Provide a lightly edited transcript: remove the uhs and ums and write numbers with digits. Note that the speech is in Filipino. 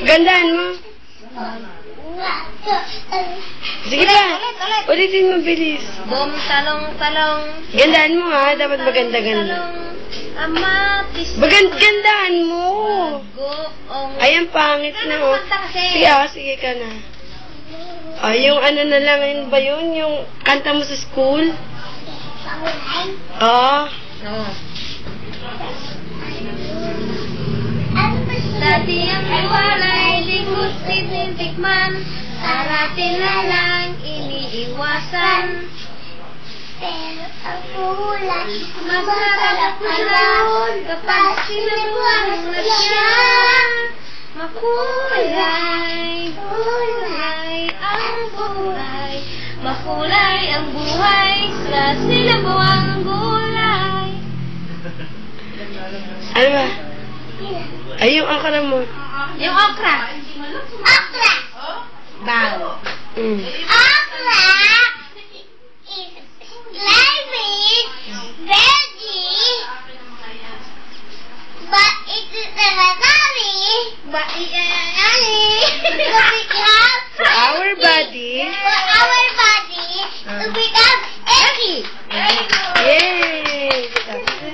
Gandaan mo. Sige pa. Ulitin mo, bilis. Bom, talong, talong. Gandaan mo ha. Dapat maganda-ganda. Gandaan mo. Ayan, pangit na oh. Sige ka na. Oh, yung ano na lang, yun ba yun? Yung kanta mo sa school? Oo. Dati ang walay, likod tinitikman, aratin na lang iniiwasan. Pero ang kulay, masarap na lang kapag sinubuan na siya. Makulay, kulay ang buhay, makulay ang buhay sa sinabuang gulay. Ano ba? Ay, yung okra mo. Yung okra. Okra! Bao.